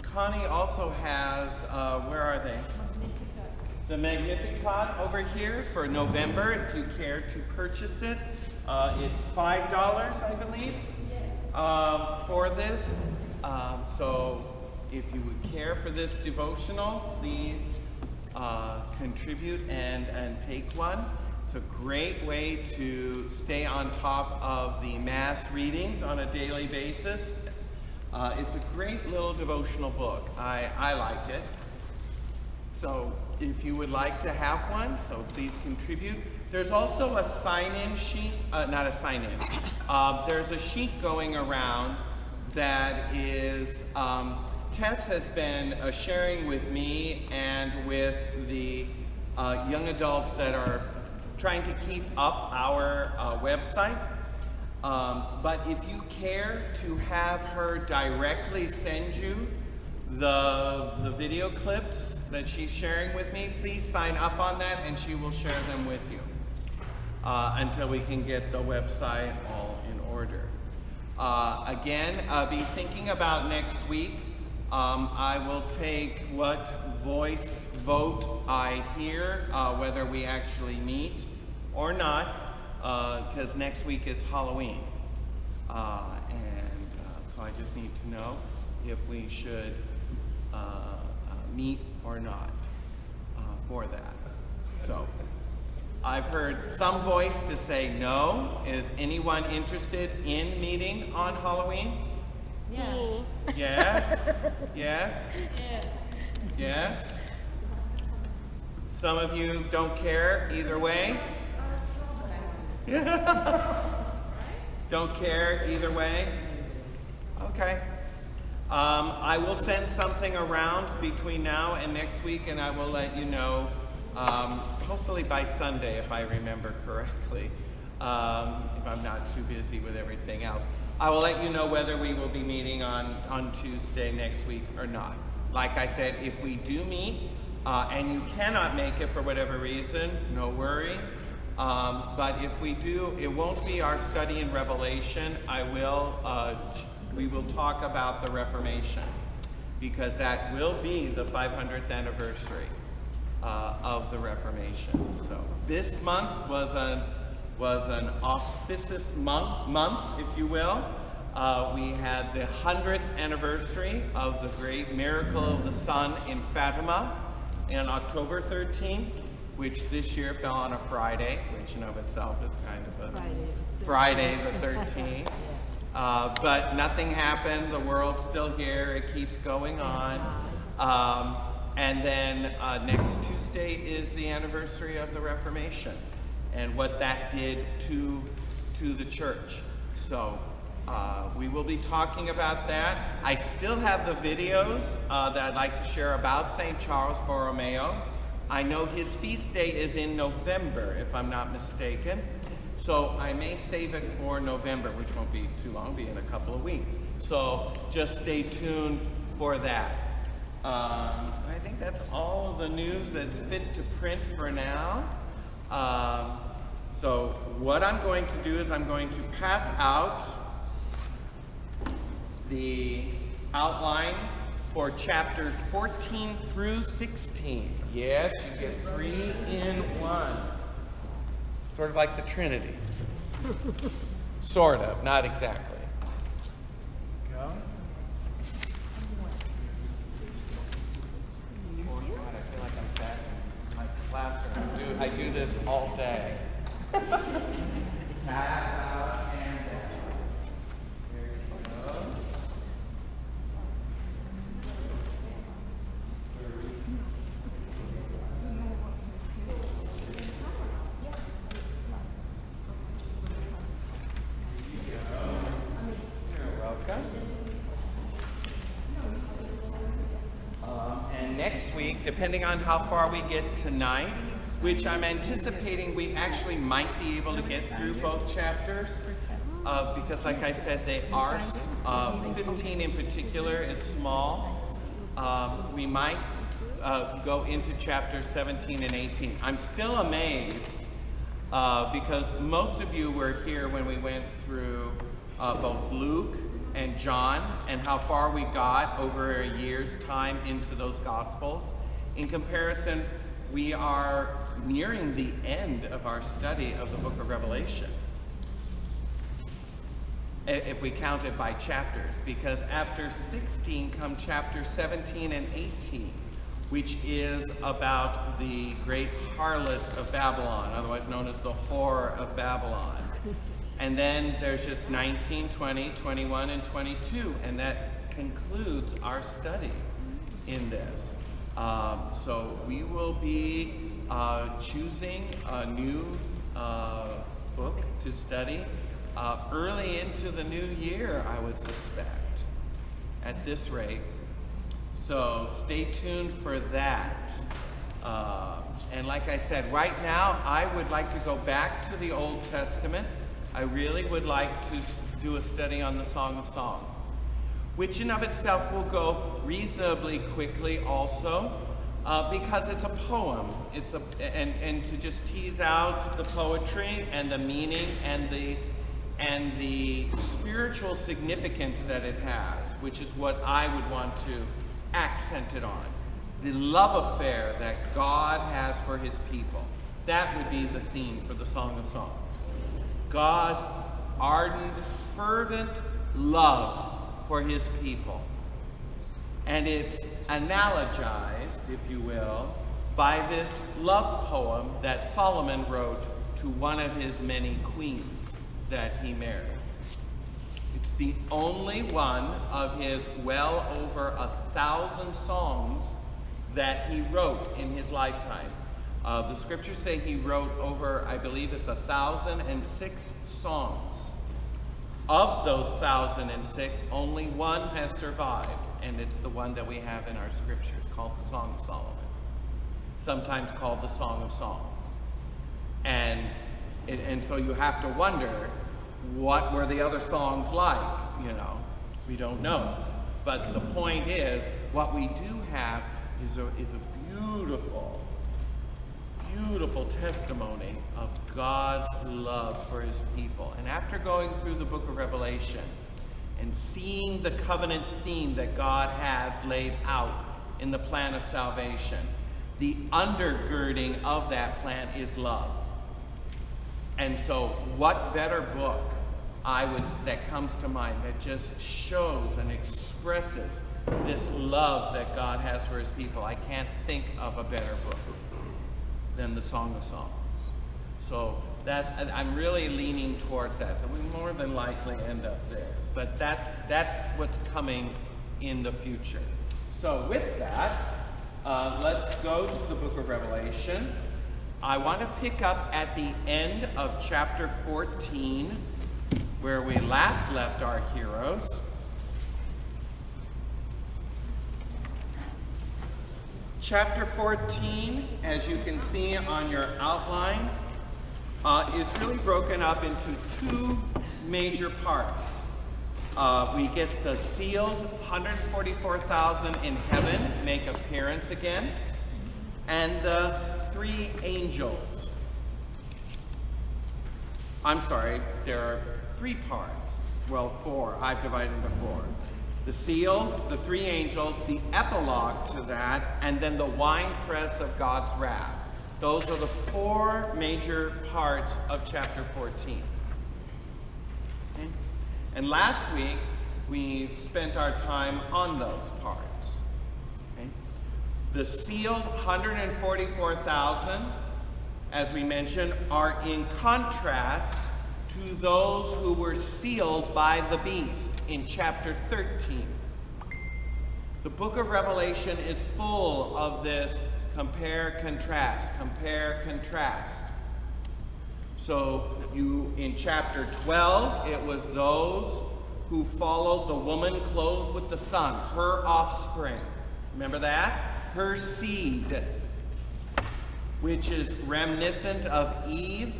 Connie also has, where are they? The Magnificat over here for November, if you care to purchase it. It's $5, I believe, for this. So if you would care for this devotional, please contribute and take one. It's a great way to stay on top of the Mass readings on a daily basis. It's a great little devotional book. I like it. So if you would like to have one, so please contribute. There's also a sign-in sheet, not a sign-in. There's a sheet going around that is, Tess has been sharing with me and with the young adults that are trying to keep up our website. But if you care to have her directly send you the video clips that she's sharing with me, please sign up on that and she will share them with you until we can get the website all in order. Again, be thinking about next week. I will take what voice vote I hear, whether we actually meet or not, because next week is Halloween. So I just need to know if we should meet or not for that. So I've heard some voice to say no. Is anyone interested in meeting on Halloween? Yeah. Yes? Yes? Yes? Some of you don't care either way? Don't care either way? Okay. I will send something around between now and next week, and I will let you know, hopefully by Sunday, if I remember correctly, if I'm not too busy with everything else. I will let you know whether we will be meeting on Tuesday next week or not. Like I said, if we do meet, and you cannot make it for whatever reason, no worries. But if we do, it won't be our study in Revelation. We will talk about the Reformation, because that will be the 500th anniversary of the Reformation. So this month was an auspicious month, if you will. We had the 100th anniversary of the great miracle of the sun in Fatima on October 13th, which this year fell on a Friday, which in of itself is kind of a Friday the 13th. But nothing happened. The world's still here. It keeps going on. And then next Tuesday is the anniversary of the Reformation and what that did to the church. So we will be talking about that. I still have the videos that I'd like to share about St. Charles Borromeo. I know his feast day is in November, if I'm not mistaken. So I may save it for November, which won't be too long, be in a couple of weeks. So just stay tuned for that. I think that's all the news that's fit to print for now. So what I'm going to do is I'm going to pass out the outline for chapters 14 through 16. Yes, you get 3 in 1. Sort of like the Trinity. Sort of, not exactly. Go. Oh God, I feel like I'm back in my classroom. I do this all day. Pass out and down. There you go. And next week, depending on how far we get tonight, which I'm anticipating we actually might be able to get through both chapters, because like I said, they are, 15 in particular is small. We might go into chapters 17 and 18. I'm still amazed because most of you were here when we went through both Luke and John and how far we got over a year's time into those Gospels. In comparison, we are nearing the end of our study of the book of Revelation, if we count it by chapters, because after 16 come chapters 17 and 18, which is about the great harlot of Babylon, otherwise known as the whore of Babylon. And then there's just 19, 20, 21, and 22, and that concludes our study in this. So we will be choosing a new book to study early into the new year, I would suspect, at this rate. So stay tuned for that. And like I said, right now, I would like to go back to the Old Testament. I really would like to do a study on the Song of Songs, which in of itself will go reasonably quickly also, because it's a poem. And to just tease out the poetry and the meaning and the spiritual significance that it has, which is what I would want to accent it on. The love affair that God has for his people. That would be the theme for the Song of Songs. God's ardent, fervent love for his people. And it's analogized, if you will, by this love poem that Solomon wrote to one of his many queens that he married. It's the only one of his well over 1,000 songs that he wrote in his lifetime. The scriptures say he wrote over, I believe it's 1,006 songs. Of those 1,006, only one has survived, and it's the one that we have in our scriptures, called the Song of Solomon, sometimes called the Song of Songs. And so you have to wonder, what were the other songs like? You know, we don't know. But the point is, what we do have is a beautiful, beautiful testimony of God's love for his people. And after going through the book of Revelation and seeing the covenant theme that God has laid out in the plan of salvation, the undergirding of that plan is love. And so what better book that comes to mind that just shows and expresses this love that God has for his people? I can't think of a better book than the Song of Songs. So I'm really leaning towards that. So we more than likely end up there. But that's what's coming in the future. So with that, let's go to the book of Revelation. I want to pick up at the end of chapter 14, where we last left our heroes. Chapter 14, as you can see on your outline, is really broken up into two major parts. We get the sealed 144,000 in heaven make appearance again, and the three angels. I'm sorry, there are three parts. Well, four. I've divided into four. The seal, the three angels, the epilogue to that, and then the winepress of God's wrath. Those are the four major parts of chapter 14. Okay? And last week, we spent our time on those parts. Okay? The sealed 144,000, as we mentioned, are in contrast to those who were sealed by the beast in chapter 13. The book of Revelation is full of this compare, contrast, compare, contrast. So in chapter 12, it was those who followed the woman clothed with the sun, her offspring. Remember that? Her seed, which is reminiscent of Eve,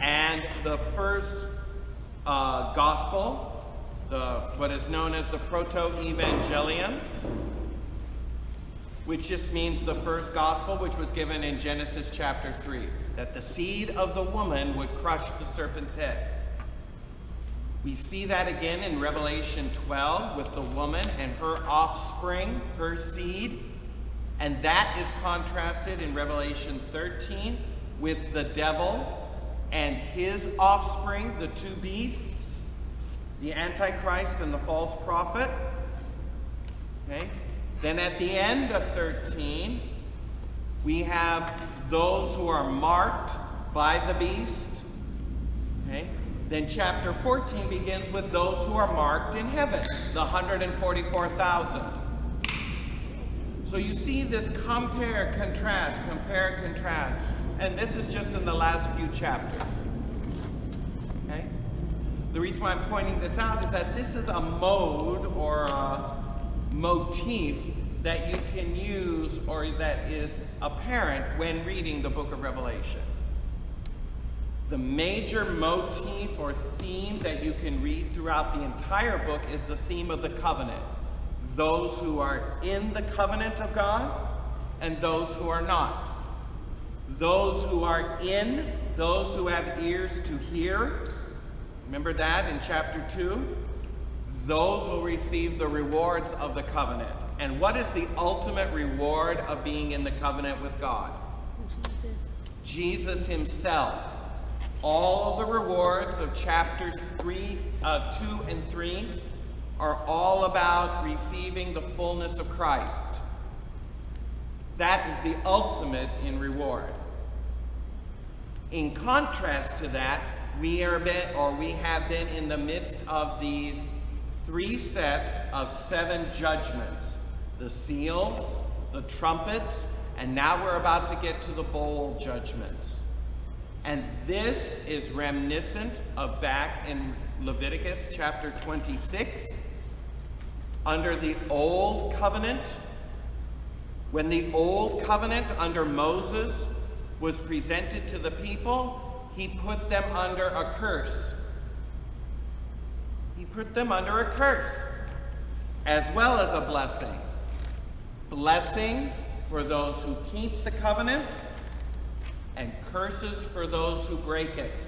and the first gospel, what is known as the proto-evangelium, which just means the first gospel, which was given in Genesis chapter 3, that the seed of the woman would crush the serpent's head. We see that again in Revelation 12 with the woman and her offspring, her seed. And that is contrasted in Revelation 13 with the devil and his offspring, the two beasts, the Antichrist and the false prophet. Okay? Then at the end of 13, we have those who are marked by the beast. Okay? Then chapter 14 begins with those who are marked in heaven, the 144,000. So you see this compare, contrast, and this is just in the last few chapters. Okay? The reason why I'm pointing this out is that this is a mode or a motif that you can use or that is apparent when reading the book of Revelation. The major motif or theme that you can read throughout the entire book is the theme of the covenant. Those who are in the covenant of God and those who are not. Those who are in, those who have ears to hear. Remember that in chapter 2? Those will receive the rewards of the covenant. And what is the ultimate reward of being in the covenant with God? Jesus himself. All of the rewards of chapters 2 and 3 are all about receiving the fullness of Christ. That is the ultimate in reward. In contrast to that, we have been in the midst of these 3 sets of 7 judgments. The seals, the trumpets, and now we're about to get to the bowl judgments. And this is reminiscent of back in Leviticus chapter 26, under the old covenant. When the old covenant under Moses was presented to the people, he put them under a curse. He put them under a curse, as well as a blessing. Blessings for those who keep the covenant, and curses for those who break it.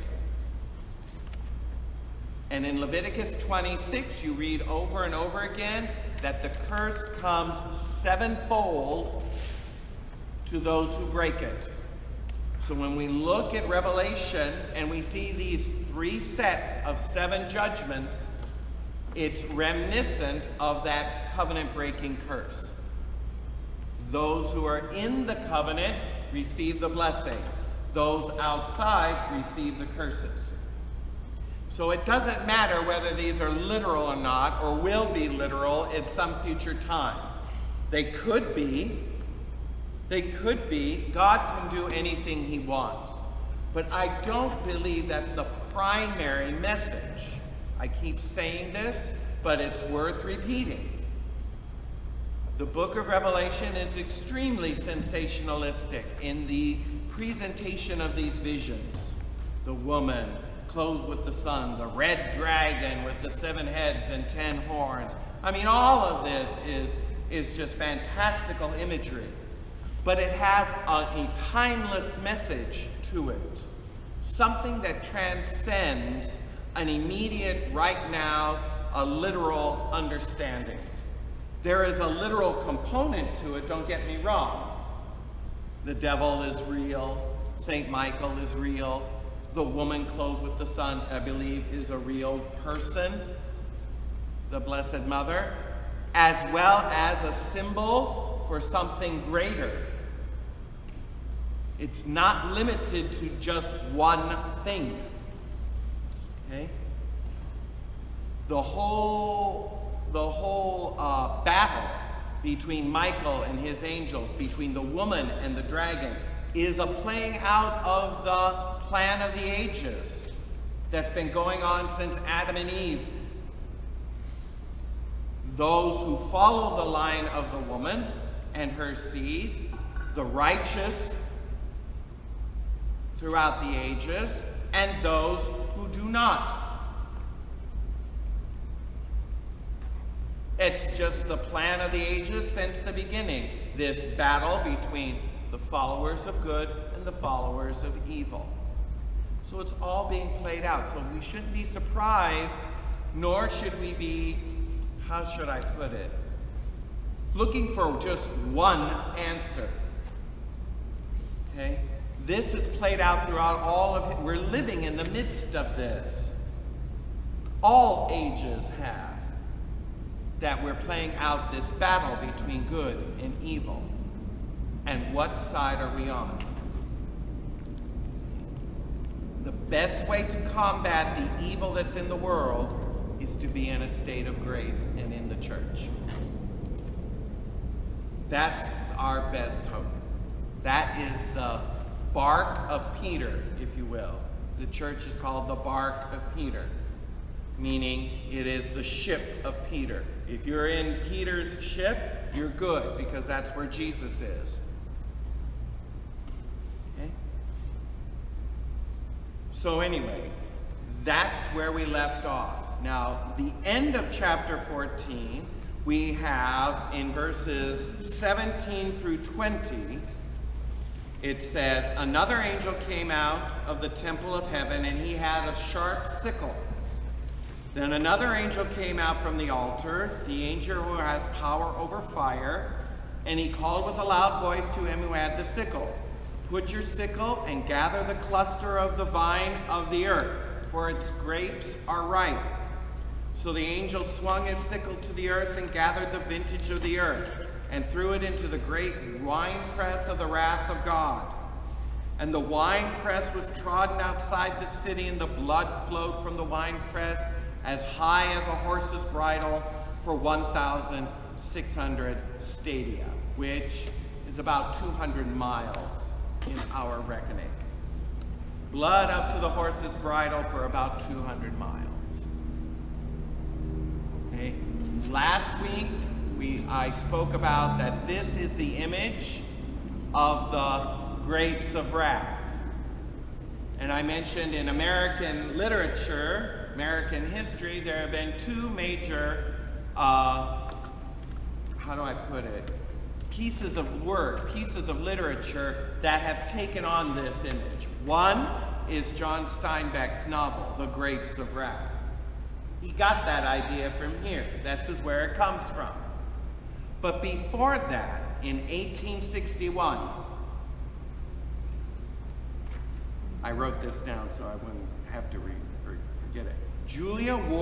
And in Leviticus 26, you read over and over again that the curse comes 7-fold to those who break it. So when we look at Revelation and we see these 3 sets of 7 judgments, it's reminiscent of that covenant-breaking curse. Those who are in the covenant receive the blessings. Those outside receive the curses. So it doesn't matter whether these are literal or not, or will be literal at some future time. They could be. They could be. God can do anything he wants. But I don't believe that's the primary message. I keep saying this, but it's worth repeating. The book of Revelation is extremely sensationalistic in the presentation of these visions. The woman clothed with the sun, the red dragon with the 7 heads and 10 horns. I mean, all of this is just fantastical imagery. But it has a timeless message to it. Something that transcends an immediate, right now, a literal understanding. There is a literal component to it, don't get me wrong. The devil is real. St. Michael is real. The woman clothed with the sun, I believe, is a real person. The Blessed Mother. As well as a symbol for something greater. It's not limited to just one thing. Okay? The whole battle between Michael and his angels, between the woman and the dragon, is a playing out of the plan of the ages that's been going on since Adam and Eve. Those who follow the line of the woman and her seed, the righteous throughout the ages, and those who do not. It's just the plan of the ages since the beginning. This battle between the followers of good and the followers of evil. So it's all being played out. So we shouldn't be surprised nor should we be, how should I put it, looking for just one answer. Okay? This is played out throughout all of it. We're living in the midst of this. All ages have. That we're playing out this battle between good and evil. And what side are we on? The best way to combat the evil that's in the world is to be in a state of grace and in the church. That's our best hope. That is the bark of Peter, if you will. The church is called the bark of Peter, meaning it is the ship of Peter. If you're in Peter's ship, you're good, because that's where Jesus is. Okay? So anyway, that's where we left off. Now, the end of chapter 14, we have in verses 17 through 20, it says, another angel came out of the temple of heaven, and he had a sharp sickle. Then another angel came out from the altar, the angel who has power over fire, and he called with a loud voice to him who had the sickle, put your sickle and gather the cluster of the vine of the earth, for its grapes are ripe. So the angel swung his sickle to the earth and gathered the vintage of the earth, and threw it into the great winepress of the wrath of God. And the winepress was trodden outside the city, and the blood flowed from the winepress as high as a horse's bridle for 1,600 stadia, which is about 200 miles in our reckoning. Blood up to the horse's bridle for about 200 miles. Okay. Last week, I spoke about that this is the image of the grapes of wrath. And I mentioned in American literature, American history, there have been two major, how do I put it, pieces of work, pieces of literature that have taken on this image. One is John Steinbeck's novel, The Grapes of Wrath. He got that idea from here. This is where it comes from. But before that, in 1861, I wrote this down so I wouldn't have to forget it. Julia Ward